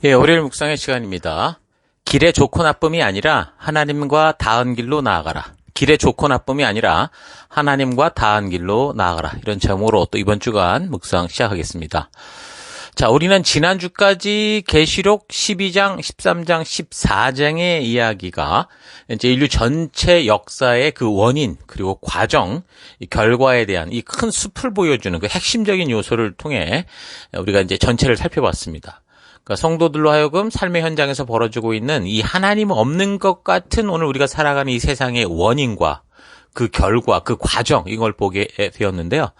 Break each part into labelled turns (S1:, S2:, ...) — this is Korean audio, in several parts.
S1: 예, 월요일 묵상의 시간입니다. 길의 좋고 나쁨이 아니라 하나님과 닿은 길로 나아가라. 길의 좋고 나쁨이 아니라 하나님과 닿은 길로 나아가라. 이런 제목으로 또 이번 주간 묵상 시작하겠습니다. 자, 우리는 지난주까지 계시록 12장, 13장, 14장의 이야기가 이제 인류 전체 역사의 그 원인, 그리고 과정, 이 결과에 대한 이 큰 숲을 보여주는 그 핵심적인 요소를 통해 우리가 이제 전체를 살펴봤습니다. 그러니까 성도들로 하여금 삶의 현장에서 벌어지고 있는 이 하나님 없는 것 같은 오늘 우리가 살아가는 이 세상의 원인과 그 결과, 그 과정, 이걸 보게 되었는데요.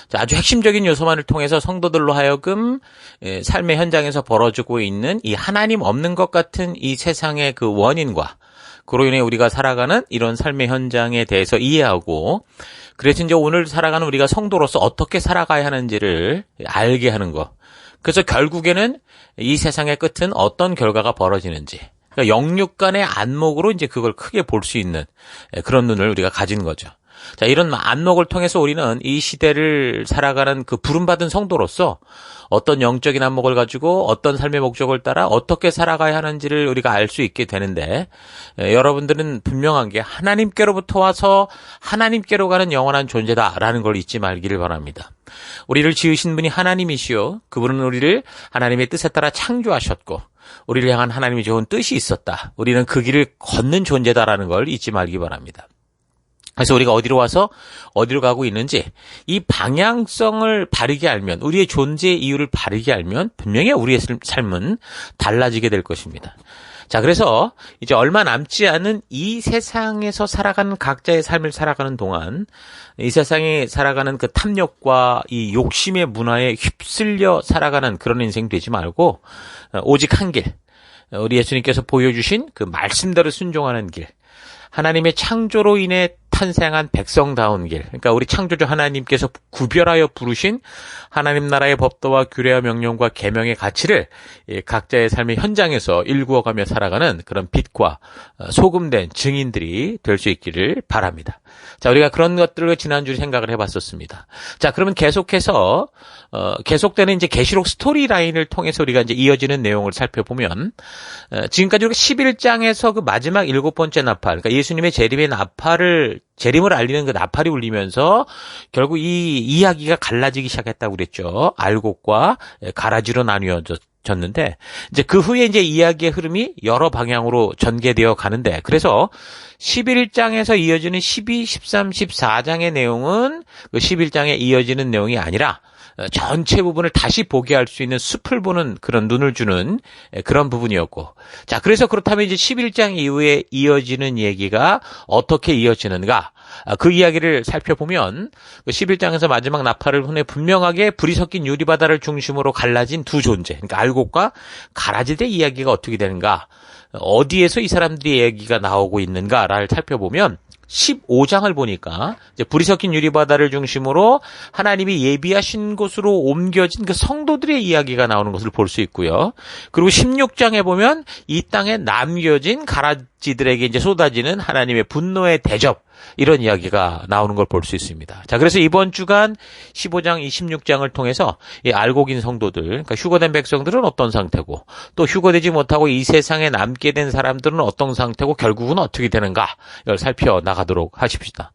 S1: 자, 아주 핵심적인 요소만을 통해서 성도들로 하여금 삶의 현장에서 벌어지고 있는 이 하나님 없는 것 같은 이 세상의 그 원인과 그로 인해 우리가 살아가는 이런 삶의 현장에 대해서 이해하고, 그래서 이제 오늘 살아가는 우리가 성도로서 어떻게 살아가야 하는지를 알게 하는 것. 그래서 결국에는 이 세상의 끝은 어떤 결과가 벌어지는지, 그러니까 영육 간의 안목으로 이제 그걸 크게 볼 수 있는 그런 눈을 우리가 가진 거죠. 자, 이런 안목을 통해서 우리는 이 시대를 살아가는 그 부름받은 성도로서 어떤 영적인 안목을 가지고 어떤 삶의 목적을 따라 어떻게 살아가야 하는지를 우리가 알 수 있게 되는데, 여러분들은 분명한 게 하나님께로부터 와서 하나님께로 가는 영원한 존재다라는 걸 잊지 말기를 바랍니다. 우리를 지으신 분이 하나님이시요, 그분은 우리를 하나님의 뜻에 따라 창조하셨고 우리를 향한 하나님의 좋은 뜻이 있었다. 우리는 그 길을 걷는 존재다라는 걸 잊지 말기 바랍니다. 그래서 우리가 어디로 와서 어디로 가고 있는지 이 방향성을 바르게 알면, 우리의 존재의 이유를 바르게 알면 분명히 우리의 삶은 달라지게 될 것입니다. 자, 그래서 이제 얼마 남지 않은 이 세상에서 살아가는 각자의 삶을 살아가는 동안 이 세상에 살아가는 그 탐욕과 이 욕심의 문화에 휩쓸려 살아가는 그런 인생 되지 말고 오직 한 길, 우리 예수님께서 보여주신 그 말씀대로 순종하는 길, 하나님의 창조로 인해 탄생한 백성다운 길, 그러니까 우리 창조주 하나님께서 구별하여 부르신 하나님 나라의 법도와 규례와 명령과 계명의 가치를 각자의 삶의 현장에서 일구어가며 살아가는 그런 빛과 소금된 증인들이 될 수 있기를 바랍니다. 자, 우리가 그런 것들을 지난주에 생각을 해봤었습니다. 자, 그러면 계속해서 계속되는 이제 계시록 스토리 라인을 통해서 우리가 이제 이어지는 내용을 살펴보면, 지금까지 우리가 11장에서 그 마지막 7번째 나팔, 그러니까 예수님의 재림을 알리는 그 나팔이 울리면서 결국 이 이야기가 갈라지기 시작했다고 그랬죠. 알곡과 가라지로 나뉘어졌는데, 이제 그 후에 이제 이야기의 흐름이 여러 방향으로 전개되어 가는데, 그래서 11장에서 이어지는 12, 13, 14장의 내용은 그 11장에 이어지는 내용이 아니라 전체 부분을 다시 보게 할 수 있는 숲을 보는 그런 눈을 주는 그런 부분이었고, 자, 그래서 그렇다면 이제 11장 이후에 이어지는 얘기가 어떻게 이어지는가, 그 이야기를 살펴보면 그 11장에서 마지막 나팔을 흔해 분명하게 불이 섞인 유리바다를 중심으로 갈라진 두 존재, 그러니까 알곡과 가라지대 이야기가 어떻게 되는가, 어디에서 이 사람들의 얘기가 나오고 있는가를 살펴보면 15장을 보니까 이제 불이 섞인 유리바다를 중심으로 하나님이 예비하신 곳으로 옮겨진 그 성도들의 이야기가 나오는 것을 볼 수 있고요. 그리고 16장에 보면 이 땅에 남겨진 가라지들에게 이제 쏟아지는 하나님의 분노의 대접, 이런 이야기가 나오는 걸 볼 수 있습니다. 자, 그래서 이번 주간 15장, 26장을 통해서 이 알곡인 성도들, 그러니까 휴거된 백성들은 어떤 상태고, 또 휴거되지 못하고 이 세상에 남게 된 사람들은 어떤 상태고, 결국은 어떻게 되는가, 이걸 살펴나가도록 하십시다.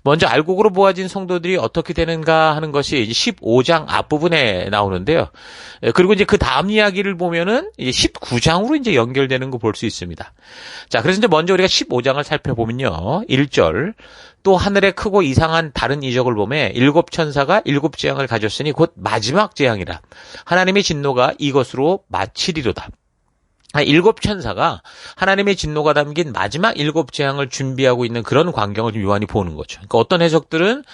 S1: 먼저 알곡으로 모아진 성도들이 어떻게 되는가 하는 것이 이제 15장 앞부분에 나오는데요. 그리고 이제 그 다음 이야기를 보면은 이제 19장으로 이제 연결되는 거 볼 수 있습니다. 자, 그래서 이제 먼저 우리가 15장을 살펴보면요. 1절, 또 하늘에 크고 이상한 다른 이적을 보매 일곱 천사가 일곱 재앙을 가졌으니 곧 마지막 재앙이라. 하나님의 진노가 이것으로 마치리로다. 일곱 천사가 하나님의 진노가 담긴 마지막 일곱 재앙을 준비하고 있는 그런 광경을 요한이 보는 거죠. 그러니까 어떤 해석들은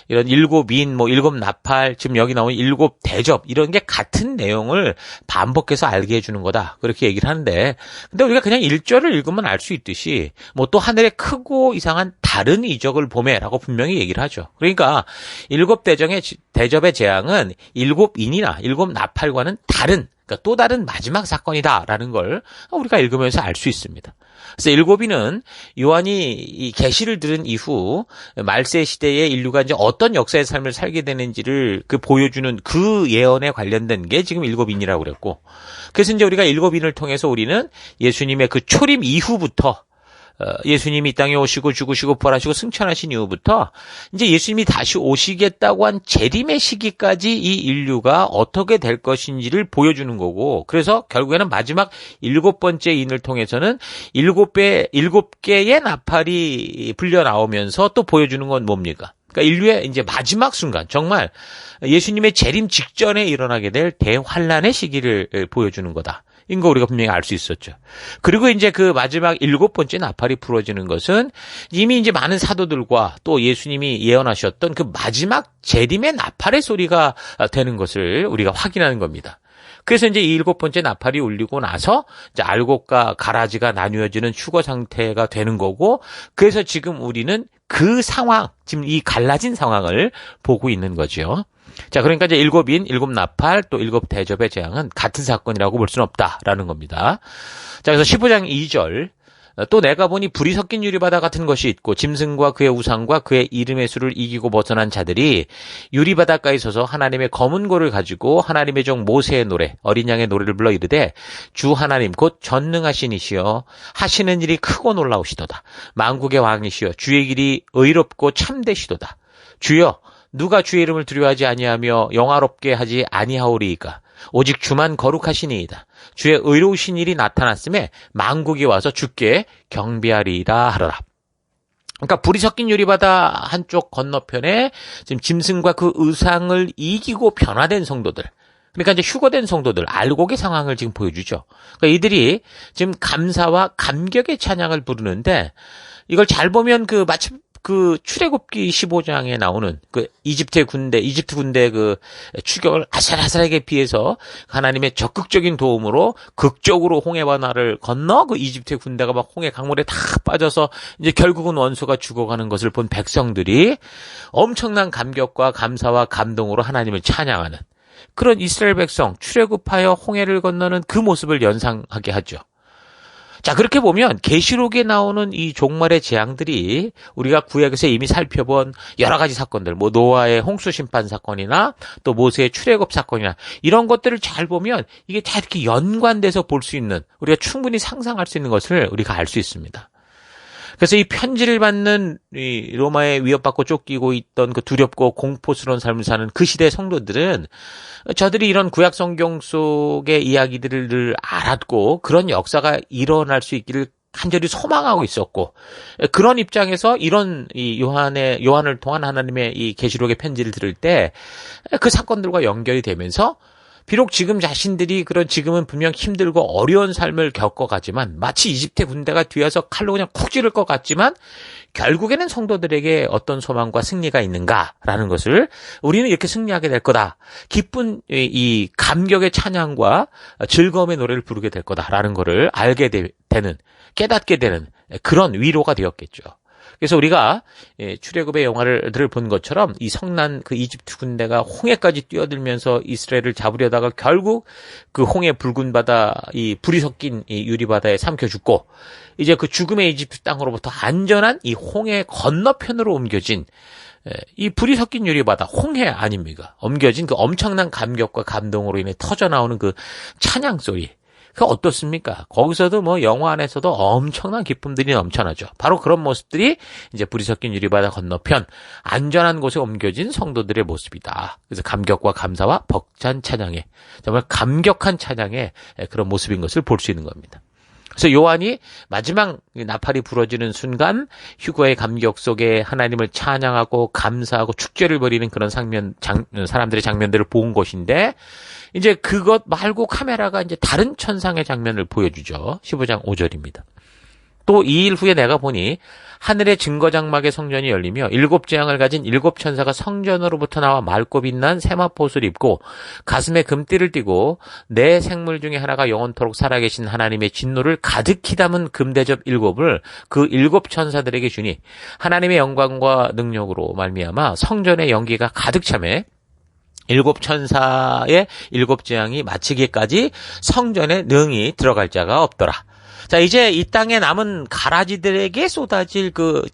S1: 이런 일곱 인, 일곱 나팔, 지금 여기 나온 일곱 대접, 이런 게 같은 내용을 반복해서 알게 해주는 거다, 그렇게 얘기를 하는데, 근데 우리가 그냥 1절을 읽으면 알 수 있듯이 또 하늘에 크고 이상한 다른 이적을 보매라고 분명히 얘기를 하죠. 그러니까 일곱 대접의 재앙은 일곱 인이나 일곱 나팔과는 다른, 그러니까 또 다른 마지막 사건이다라는 걸 우리가 읽으면서 알 수 있습니다. 그래서 일곱이는 요한이 이 계시를 들은 이후 말세 시대에 인류가 이제 어떤 역사의 삶을 살게 되는지를 보여주는 그 예언에 관련된 게 지금 일곱인이라고 그랬고, 그래서 이제 우리가 일곱인을 통해서 우리는 예수님의 그 초림 이후부터 예수님이 이 땅에 오시고 죽으시고 부활하시고 승천하신 이후부터 이제 예수님이 다시 오시겠다고 한 재림의 시기까지 이 인류가 어떻게 될 것인지를 보여주는 거고, 그래서 결국에는 마지막 일곱 번째 인을 통해서는 일곱 개의 나팔이 불려 나오면서 또 보여주는 건 뭡니까? 그러니까 인류의 이제 마지막 순간, 정말 예수님의 재림 직전에 일어나게 될 대환란의 시기를 보여주는 거다. 인거 우리가 분명히 알 수 있었죠. 그리고 이제 그 마지막 일곱 번째 나팔이 부러지는 것은 이미 이제 많은 사도들과 또 예수님이 예언하셨던 그 마지막 재림의 나팔의 소리가 되는 것을 우리가 확인하는 겁니다. 그래서 이제 이 일곱 번째 나팔이 울리고 나서 이제 알곡과 가라지가 나뉘어지는 휴거 상태가 되는 거고, 그래서 지금 우리는 그 상황, 지금 이 갈라진 상황을 보고 있는 거죠. 자, 그러니까 이제 일곱인, 일곱 나팔, 또 일곱 대접의 재앙은 같은 사건이라고 볼 수는 없다라는 겁니다. 자, 그래서 15장 2절. 또 내가 보니 불이 섞인 유리바다 같은 것이 있고 짐승과 그의 우상과 그의 이름의 수를 이기고 벗어난 자들이 유리바닷가에 서서 하나님의 검은 고를 가지고 하나님의 종 모세의 노래, 어린 양의 노래를 불러 이르되 주 하나님 곧 전능하신 이시여 하시는 일이 크고 놀라우시도다. 만국의 왕이시여 주의 길이 의롭고 참되시도다. 주여 누가 주의 이름을 두려워하지 아니하며 영화롭게 하지 아니하오리이까. 오직 주만 거룩하시니이다. 주의 의로우신 일이 나타났음에 만국이 와서 주께 경배하리이다 하더라. 그러니까 불이 섞인 유리바다 한쪽 건너편에 지금 짐승과 그 의상을 이기고 변화된 성도들, 그러니까 이제 휴거된 성도들, 알곡의 상황을 지금 보여주죠. 그러니까 이들이 지금 감사와 감격의 찬양을 부르는데, 이걸 잘 보면 마침 출애굽기 15장에 나오는 이집트 군대 그 추격을 아슬아슬하게 피해서 하나님의 적극적인 도움으로 극적으로 홍해 바다를 건너 그 이집트 군대가 막 홍해 강물에 다 빠져서 이제 결국은 원수가 죽어가는 것을 본 백성들이 엄청난 감격과 감사와 감동으로 하나님을 찬양하는 그런 이스라엘 백성 출애굽하여 홍해를 건너는 그 모습을 연상하게 하죠. 자, 그렇게 보면 계시록에 나오는 이 종말의 재앙들이 우리가 구약에서 이미 살펴본 여러 가지 사건들, 뭐 노아의 홍수 심판 사건이나 또 모세의 출애굽 사건이나 이런 것들을 잘 보면 이게 다 이렇게 연관돼서 볼 수 있는, 우리가 충분히 상상할 수 있는 것을 우리가 알 수 있습니다. 그래서 이 편지를 받는 이 로마에 위협받고 쫓기고 있던 그 두렵고 공포스러운 삶을 사는 그 시대의 성도들은 저들이 이런 구약 성경 속의 이야기들을 알았고 그런 역사가 일어날 수 있기를 간절히 소망하고 있었고, 그런 입장에서 이런 이 요한을 통한 하나님의 이 계시록의 편지를 들을 때 그 사건들과 연결이 되면서 비록 지금 자신들이 지금은 분명 힘들고 어려운 삶을 겪어가지만 마치 이집트 군대가 뒤에서 칼로 그냥 쿡 찌를 것 같지만 결국에는 성도들에게 어떤 소망과 승리가 있는가라는 것을 우리는 이렇게 승리하게 될 거다. 기쁜 이 감격의 찬양과 즐거움의 노래를 부르게 될 거다라는 것을 알게 되는, 깨닫게 되는 그런 위로가 되었겠죠. 그래서 우리가 출애굽의 영화들을 본 것처럼 이 성난 그 이집트 군대가 홍해까지 뛰어들면서 이스라엘을 잡으려다가 결국 그 홍해 붉은 바다, 이 불이 섞인 이 유리바다에 삼켜 죽고 이제 그 죽음의 이집트 땅으로부터 안전한 이 홍해 건너편으로 옮겨진 이 불이 섞인 유리바다, 홍해 아닙니까? 옮겨진 그 엄청난 감격과 감동으로 인해 터져나오는 그 찬양 소리. 그 어떻습니까? 거기서도 뭐 영화 안에서도 엄청난 기쁨들이 넘쳐나죠. 바로 그런 모습들이 이제 불이 섞인 유리바다 건너편 안전한 곳에 옮겨진 성도들의 모습이다. 그래서 감격과 감사와 벅찬 찬양의, 정말 감격한 찬양의 그런 모습인 것을 볼 수 있는 겁니다. 그래서 요한이 마지막 나팔이 부러지는 순간 휴거의 감격 속에 하나님을 찬양하고 감사하고 축제를 벌이는 그런 사람들의 장면들을 본 것인데, 이제 그것 말고 카메라가 이제 다른 천상의 장면을 보여주죠. 15장 5절입니다. 또 2일 후에 내가 보니 하늘의 증거장막의 성전이 열리며 일곱 재앙을 가진 일곱 천사가 성전으로부터 나와 맑고 빛난 세마포옷을 입고 가슴에 금띠를 띠고 네 생물 중에 하나가 영원토록 살아계신 하나님의 진노를 가득히 담은 금대접 일곱을 그 일곱 천사들에게 주니 하나님의 영광과 능력으로 말미암아 성전의 연기가 가득 차매 일곱 천사의 일곱 재앙이 마치기까지 성전에 능히 들어갈 자가 없더라. 자, 이제 이 땅에 남은 가라지들에게 쏟아질 그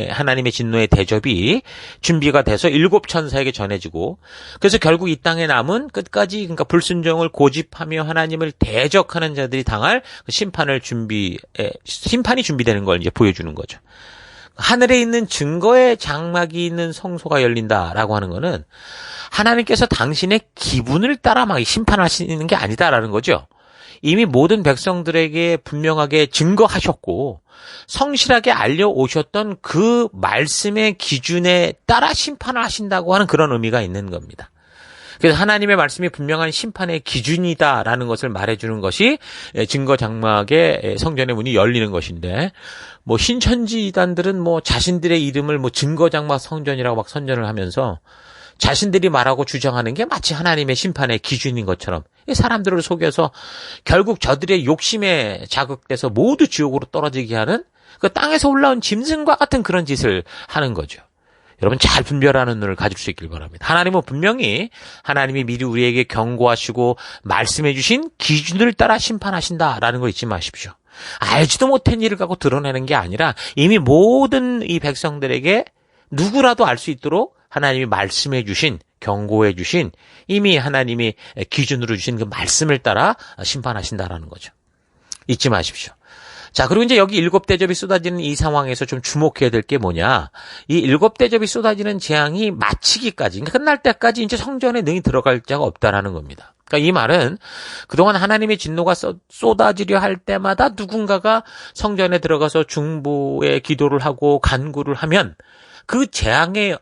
S1: 하나님의 진노의 대접이 준비가 돼서 일곱 천사에게 전해지고, 그래서 결국 이 땅에 남은 끝까지, 그러니까 불순종을 고집하며 하나님을 대적하는 자들이 당할 그 심판이 준비되는 걸 이제 보여주는 거죠. 하늘에 있는 증거의 장막이 있는 성소가 열린다라고 하는 거는 하나님께서 당신의 기분을 따라 막 심판하시는 게 아니다라는 거죠. 이미 모든 백성들에게 분명하게 증거하셨고 성실하게 알려오셨던 그 말씀의 기준에 따라 심판을 하신다고 하는 그런 의미가 있는 겁니다. 그래서 하나님의 말씀이 분명한 심판의 기준이다라는 것을 말해주는 것이 증거 장막의 성전의 문이 열리는 것인데, 뭐 신천지 이단들은 뭐 자신들의 이름을 뭐 증거 장막 성전이라고 막 선전을 하면서 자신들이 말하고 주장하는 게 마치 하나님의 심판의 기준인 것처럼 사람들을 속여서 결국 저들의 욕심에 자극돼서 모두 지옥으로 떨어지게 하는 그 땅에서 올라온 짐승과 같은 그런 짓을 하는 거죠. 여러분 잘 분별하는 눈을 가질 수 있길 바랍니다. 하나님은 분명히 하나님이 미리 우리에게 경고하시고 말씀해 주신 기준을 따라 심판하신다라는 걸 잊지 마십시오. 알지도 못한 일을 갖고 드러내는 게 아니라 이미 모든 이 백성들에게 누구라도 알 수 있도록 하나님이 말씀해 주신, 경고해 주신, 이미 하나님이 기준으로 주신 그 말씀을 따라 심판하신다라는 거죠. 잊지 마십시오. 자, 그리고 이제 여기 일곱 대접이 쏟아지는 이 상황에서 좀 주목해야 될 게 뭐냐. 이 일곱 대접이 쏟아지는 재앙이 마치기까지, 그러니까 끝날 때까지 이제 성전에 능히 들어갈 자가 없다라는 겁니다. 그러니까 이 말은 그동안 하나님의 진노가 쏟아지려 할 때마다 누군가가 성전에 들어가서 중보의 기도를 하고 간구를 하면 그 재앙이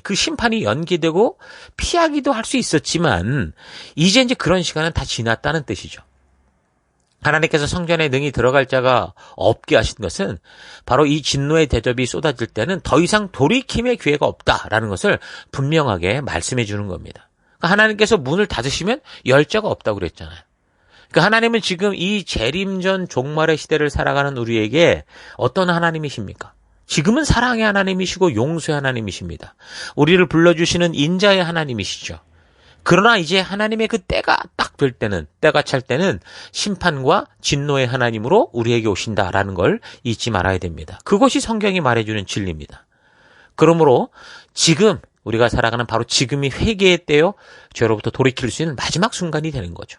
S1: 그 심판이 연기되고 피하기도 할 수 있었지만 이제 그런 시간은 다 지났다는 뜻이죠. 하나님께서 성전에 능히 들어갈 자가 없게 하신 것은 바로 이 진노의 대접이 쏟아질 때는 더 이상 돌이킴의 기회가 없다라는 것을 분명하게 말씀해 주는 겁니다. 그러니까 하나님께서 문을 닫으시면 열 자가 없다고 그랬잖아요. 그러니까 하나님은 지금 이 재림전 종말의 시대를 살아가는 우리에게 어떤 하나님이십니까? 지금은 사랑의 하나님이시고 용서의 하나님이십니다. 우리를 불러주시는 인자의 하나님이시죠. 그러나 이제 하나님의 그 때가 딱 될 때는, 때가 찰 때는 심판과 진노의 하나님으로 우리에게 오신다라는 걸 잊지 말아야 됩니다. 그것이 성경이 말해주는 진리입니다. 그러므로 지금 우리가 살아가는 바로 지금이 회개의 때요, 죄로부터 돌이킬 수 있는 마지막 순간이 되는 거죠.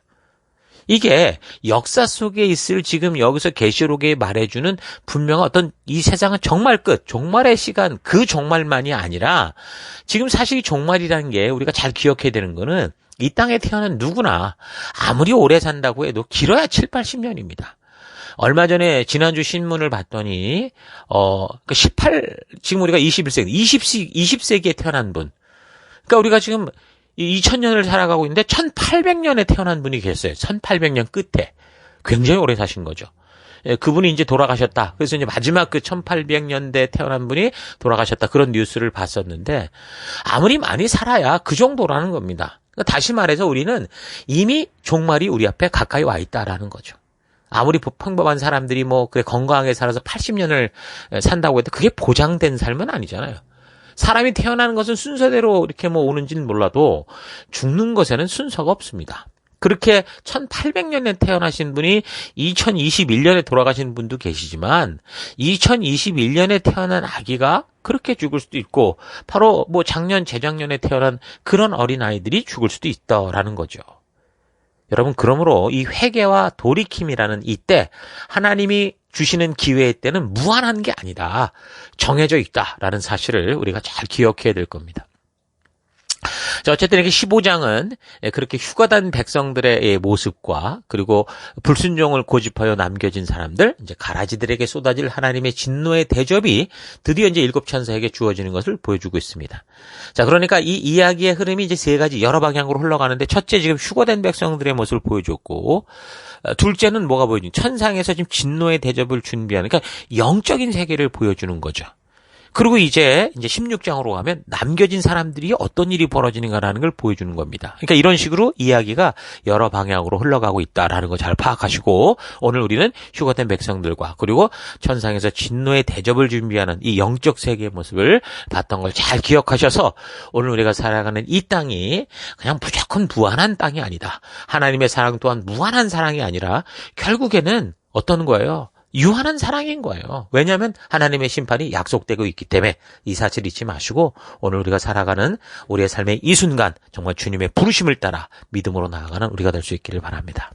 S1: 이게 역사 속에 있을 지금 여기서 계시록에 말해주는 분명한 어떤 이 세상은 정말 끝, 종말의 시간, 그 종말만이 아니라 지금 사실 이 종말이라는 게 우리가 잘 기억해야 되는 거는 이 땅에 태어난 누구나 아무리 오래 산다고 해도 길어야 7, 80년입니다. 얼마 전에 지난주 신문을 봤더니 지금 우리가 21세기, 20세기에 태어난 분. 그러니까 우리가 지금 2000년을 살아가고 있는데 1800년에 태어난 분이 계세요. 1800년 끝에. 굉장히 오래 사신 거죠. 그분이 이제 돌아가셨다. 그래서 이제 마지막 그 1800년대 태어난 분이 돌아가셨다. 그런 뉴스를 봤었는데 아무리 많이 살아야 그 정도라는 겁니다. 그러니까 다시 말해서 우리는 이미 종말이 우리 앞에 가까이 와 있다라는 거죠. 아무리 평범한 사람들이 그래 건강하게 살아서 80년을 산다고 해도 그게 보장된 삶은 아니잖아요. 사람이 태어나는 것은 순서대로 이렇게 오는지는 몰라도 죽는 것에는 순서가 없습니다. 그렇게 1800년에 태어나신 분이 2021년에 돌아가신 분도 계시지만 2021년에 태어난 아기가 그렇게 죽을 수도 있고 바로 작년, 재작년에 태어난 그런 어린아이들이 죽을 수도 있다라는 거죠. 여러분, 그러므로 이 회개와 돌이킴이라는 이때 하나님이 주시는 기회의 때는 무한한 게 아니다. 정해져 있다라는 사실을 우리가 잘 기억해야 될 겁니다. 자, 어쨌든 이렇게 15장은 그렇게 휴가단 백성들의 모습과 그리고 불순종을 고집하여 남겨진 사람들, 이제 가라지들에게 쏟아질 하나님의 진노의 대접이 드디어 이제 일곱 천사에게 주어지는 것을 보여주고 있습니다. 자, 그러니까 이 이야기의 흐름이 이제 세 가지 여러 방향으로 흘러가는데 첫째 지금 휴가된 백성들의 모습을 보여줬고 둘째는 뭐가 보여주니? 천상에서 지금 진노의 대접을 준비하는, 그러니까 영적인 세계를 보여주는 거죠. 그리고 이제 16장으로 가면 남겨진 사람들이 어떤 일이 벌어지는가라는 걸 보여주는 겁니다. 그러니까 이런 식으로 이야기가 여러 방향으로 흘러가고 있다라는 거 잘 파악하시고, 오늘 우리는 휴거된 백성들과 그리고 천상에서 진노의 대접을 준비하는 이 영적 세계의 모습을 봤던 걸 잘 기억하셔서, 오늘 우리가 살아가는 이 땅이 그냥 무조건 무한한 땅이 아니다. 하나님의 사랑 또한 무한한 사랑이 아니라 결국에는 어떤 거예요? 유한한 사랑인 거예요. 왜냐하면 하나님의 심판이 약속되고 있기 때문에 이 사실을 잊지 마시고, 오늘 우리가 살아가는 우리의 삶의 이 순간 정말 주님의 부르심을 따라 믿음으로 나아가는 우리가 될 수 있기를 바랍니다.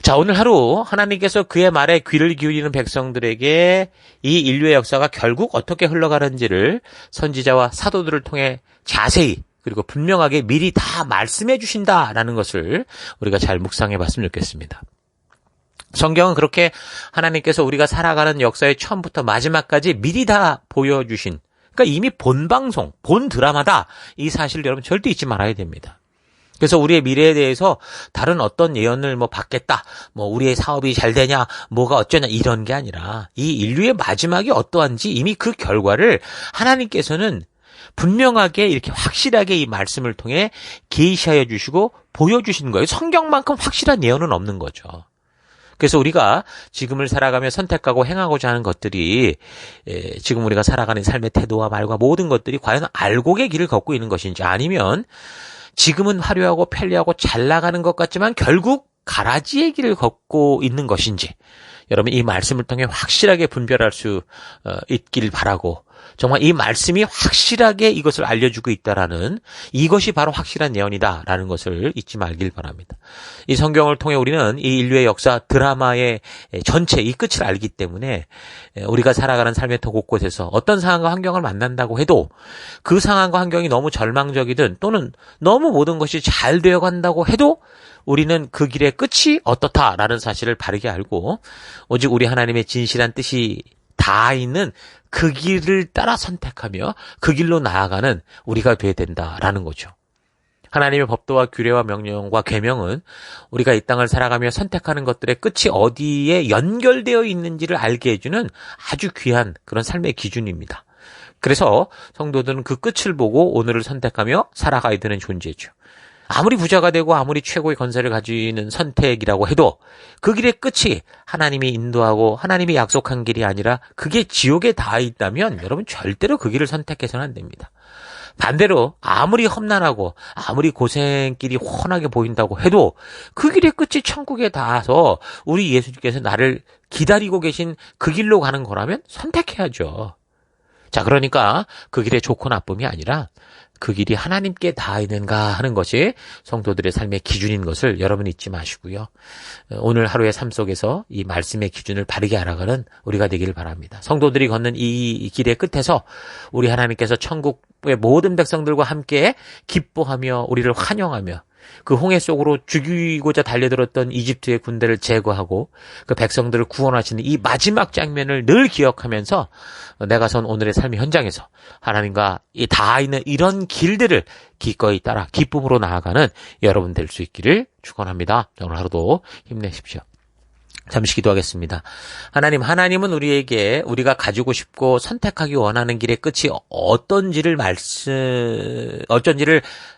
S1: 자, 오늘 하루 하나님께서 그의 말에 귀를 기울이는 백성들에게 이 인류의 역사가 결국 어떻게 흘러가는지를 선지자와 사도들을 통해 자세히 그리고 분명하게 미리 다 말씀해 주신다라는 것을 우리가 잘 묵상해 봤으면 좋겠습니다. 성경은 그렇게 하나님께서 우리가 살아가는 역사의 처음부터 마지막까지 미리 다 보여주신, 그러니까 이미 본 방송, 본 드라마다, 이 사실을 여러분 절대 잊지 말아야 됩니다. 그래서 우리의 미래에 대해서 다른 어떤 예언을 받겠다, 우리의 사업이 잘 되냐, 뭐가 어쩌냐, 이런 게 아니라 이 인류의 마지막이 어떠한지 이미 그 결과를 하나님께서는 분명하게 이렇게 확실하게 이 말씀을 통해 계시하여 주시고 보여주시는 거예요. 성경만큼 확실한 예언은 없는 거죠. 그래서 우리가 지금을 살아가며 선택하고 행하고자 하는 것들이, 지금 우리가 살아가는 삶의 태도와 말과 모든 것들이 과연 알곡의 길을 걷고 있는 것인지, 아니면 지금은 화려하고 편리하고 잘 나가는 것 같지만 결국 가라지의 길을 걷고 있는 것인지, 여러분 이 말씀을 통해 확실하게 분별할 수 있길 바라고, 정말 이 말씀이 확실하게 이것을 알려주고 있다라는, 이것이 바로 확실한 예언이다라는 것을 잊지 말길 바랍니다. 이 성경을 통해 우리는 이 인류의 역사 드라마의 전체 이 끝을 알기 때문에, 우리가 살아가는 삶의 터 곳곳에서 어떤 상황과 환경을 만난다고 해도 그 상황과 환경이 너무 절망적이든 또는 너무 모든 것이 잘 되어간다고 해도 우리는 그 길의 끝이 어떻다라는 사실을 바르게 알고, 오직 우리 하나님의 진실한 뜻이 다 있는 그 길을 따라 선택하며 그 길로 나아가는 우리가 돼야 된다라는 거죠. 하나님의 법도와 규례와 명령과 계명은 우리가 이 땅을 살아가며 선택하는 것들의 끝이 어디에 연결되어 있는지를 알게 해주는 아주 귀한 그런 삶의 기준입니다. 그래서 성도들은 그 끝을 보고 오늘을 선택하며 살아가야 되는 존재죠. 아무리 부자가 되고 아무리 최고의 건설을 가지는 선택이라고 해도 그 길의 끝이 하나님이 인도하고 하나님이 약속한 길이 아니라 그게 지옥에 닿아 있다면 여러분 절대로 그 길을 선택해서는 안 됩니다. 반대로 아무리 험난하고 아무리 고생길이 훤하게 보인다고 해도 그 길의 끝이 천국에 닿아서 우리 예수님께서 나를 기다리고 계신 그 길로 가는 거라면 선택해야죠. 자, 그러니까 그 길의 좋고 나쁨이 아니라 그 길이 하나님께 닿아 있는가 하는 것이 성도들의 삶의 기준인 것을 여러분 잊지 마시고요. 오늘 하루의 삶 속에서 이 말씀의 기준을 바르게 알아가는 우리가 되기를 바랍니다. 성도들이 걷는 이 길의 끝에서 우리 하나님께서 천국의 모든 백성들과 함께 기뻐하며 우리를 환영하며 그 홍해 속으로 죽이고자 달려들었던 이집트의 군대를 제거하고 그 백성들을 구원하시는 이 마지막 장면을 늘 기억하면서 내가 선 오늘의 삶의 현장에서 하나님과 닿아 있는 이런 길들을 기꺼이 따라 기쁨으로 나아가는 여러분 될 수 있기를 축원합니다. 오늘 하루도 힘내십시오. 잠시 기도하겠습니다. 하나님은 우리에게 우리가 가지고 싶고 선택하기 원하는 길의 끝이 어쩐지를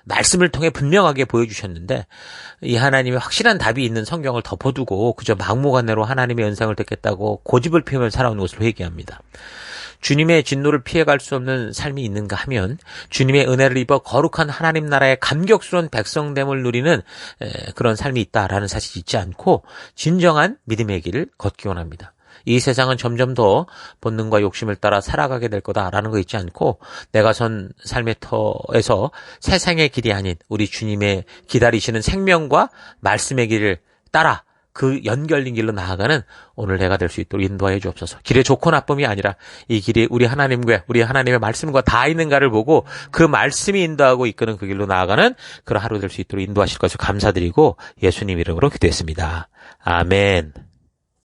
S1: 말씀을 통해 분명하게 보여주셨는데, 이 하나님의 확실한 답이 있는 성경을 덮어두고 그저 막무가내로 하나님의 은상을 듣겠다고 고집을 피우며 살아온 것을 회개합니다. 주님의 진노를 피해갈 수 없는 삶이 있는가 하면 주님의 은혜를 입어 거룩한 하나님 나라의 감격스러운 백성됨을 누리는 그런 삶이 있다라는 사실을 잊지 않고 진정한 믿음의 길을 걷기 원합니다. 이 세상은 점점 더 본능과 욕심을 따라 살아가게 될 거다라는 거 잊지 않고 내가 선 삶의 터에서 세상의 길이 아닌 우리 주님의 기다리시는 생명과 말씀의 길을 따라 그 연결된 길로 나아가는 오늘 내가 될 수 있도록 인도하여 주옵소서. 길의 좋고 나쁨이 아니라 이 길이 우리 하나님과 우리 하나님의 말씀과 다 있는가를 보고 그 말씀이 인도하고 이끄는 그 길로 나아가는 그런 하루 될 수 있도록 인도하실 것을 감사드리고 예수님 이름으로 기도했습니다. 아멘.